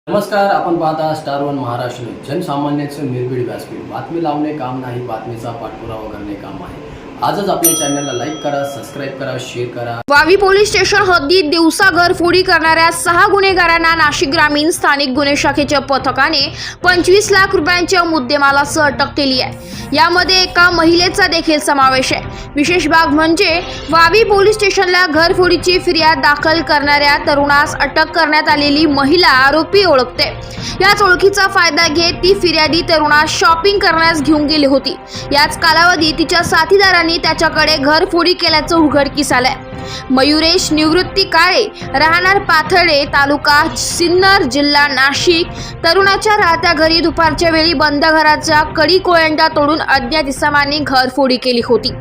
नमस्कार, आपण पाहता स्टार वन महाराष्ट्र न्यूज. जनसामान्याचं निर्भीड व्यासपीठ. बातमी लावणे काम नाही, बातमीचा पाठपुरावा करणे काम आहे. आजच आपल्या चॅनलला लाईक करा, सबस्क्राईब करा, शेअर करा. वावी पोलीस स्टेशन हद्दीत दिवसा घरफोडी करणाऱ्या 6 गुन्हेगारांना नाशिक ग्रामीण स्थानिक गुन्हे शाखेच्या पथकाने 25 लाख रुपयांच्या मुद्देमालासह अटक केली आहे. यामध्ये एका महिलेचा देखील समावेश आहे. विशेष बाब म्हणजे वावी पोलीस स्टेशनला घरफोडीची फिर्याद दाखल करणाऱ्या तरुणास अटक करण्यात आलेली महिला आरोपी ओळखते. याच ओळखीचा फायदा घेत ती फिर्यादी तरुणास शॉपिंग करण्यास घेऊन गेली होती. याच कालावधीत तिच्या साथीदारांनी त्याच्याकडे घरफोडी केल्याचं उघडकीस आलंय. मयुरेश निवृत्ती काळे, राहणार पाथर्डे, तालुका सिन्नर, जिल्हा नाशिक, तरुणाच्या राहत्या घरी दुपारच्या वेळी बंद घराच्या कडी कोयंडा तोडून अज्ञात इसमांनी घरफोडी केली होती.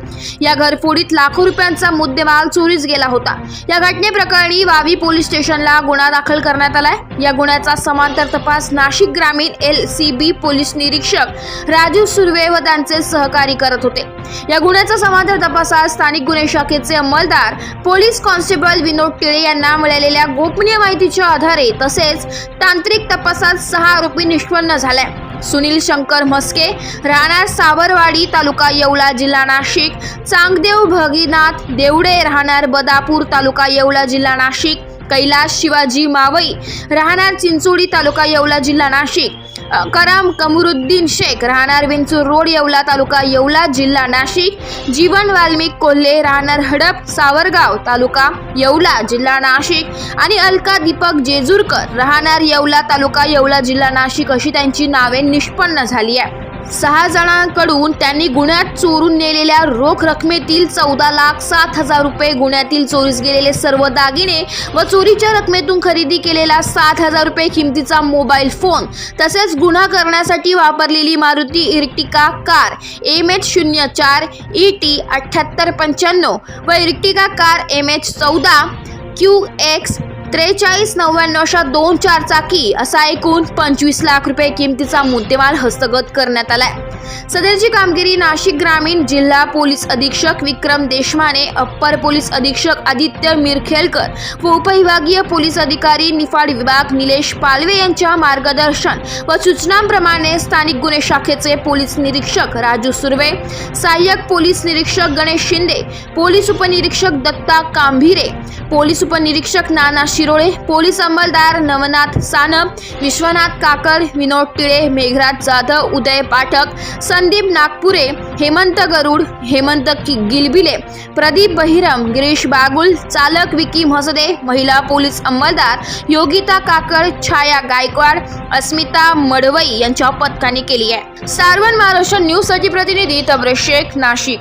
या घरफोडीत लाखो रुपयांचा मुद्देमाल चोरीस गेला होता. या घटनेप्रकरणी वावी पोलीस स्टेशनला गुन्हा दाखल करण्यात आलाय. या गुन्ह्याचा समांतर तपास नाशिक ग्रामीण LCB पोलीस निरीक्षक राजू सुर्वे व त्यांचे सहकारी करत होते. या गुन्ह्याचा समांतर तपासात स्थानिक गुन्हे शाखेचे अंमलदार पोलीस कॉन्स्टेबल विनोद टिळे यांना मिळालेल्या गोपनीय माहितीच्या आधारे तसेच तांत्रिक तपासात 6 आरोपी निष्पन्न झाले. सुनील शंकर म्हस्के, राहणार सावरवाडी, तालुका येवला, जिल्हा नाशिक, चांगदेव भगीनाथ देवडे, राहणार बदापूर, तालुका येवला, जिल्हा नाशिक, कैलास शिवाजी मावई, राहणार चिंचोडी, तालुका येवला, जिल्हा नाशिक, कराम कमरुद्दीन शेख, राहणार विंचूर रोड, येवला, तालुका येवला, जिल्हा नाशिक, जीवन वाल्मिक कोल्हे, राहणार हडप, सावरगाव, तालुका येवला, जिल्हा नाशिक आणि अलका दीपक जेजूरकर, राहणार येवला, तालुका येवला, जिल्हा नाशिक अशी त्यांची नावे निष्पन्न झाली आहे. 6 जणांकडून त्यांनी गुन्ह्यात चोरून नेलेल्या रोख रकमेतील 14,07,000 रुपये, गुन्ह्यातील चोरीस गेलेले सर्व दागिने व चोरीच्या रकमेतून खरेदी केलेला 7,000 रुपये किमतीचा मोबाईल फोन तसेच गुन्हा करण्यासाठी वापरलेली Maruti Ertiga car MH04 ET 7895 व इर्टिका कार MH14 QX 4399 अशा 2 चारचाकी असा एकूण 25 लाख रुपये किमतीचा मुद्देमाल हस्तगत करण्यात आलाय. सदरची कामगिरी नाशिक ग्रामीण जिल्हा पोलीस अधीक्षक विक्रम देशमाने, अप्पर पोलीस अधीक्षक आदित्य मिरखेलकर व उपविभागीय पोलीस अधिकारी निफाड विभाग निलेश पालवे यांच्या मार्गदर्शन व सूचनांप्रमाणे स्थानिक गुन्हे शाखेचे पोलीस निरीक्षक राजू सुर्वे, सहाय्यक पोलीस निरीक्षक गणेश शिंदे, पोलीस उपनिरीक्षक दत्ता कांभिरे, पोलीस उपनिरीक्षक नाना शिरोळे, पोलीस अंमलदार नवनाथ सानप, विश्वनाथ काकड, विनोद टिळे, मेघराज जाधव, उदय पाठक, संदीप नागपुरे, हेमंत गरुड, हेमंत गिलबिले, प्रदीप बहिरम, गिरीश बागुल, चालक विकी म्हसदे, महिला पोलीस अंमलदार योगिता काकड, छाया गायकवाड, अस्मिता मडवई यांच्या पथकाने केली आहे. स्टार वन महाराष्ट्र न्यूज साठी प्रतिनिधी तबरेज शेख, नाशिक.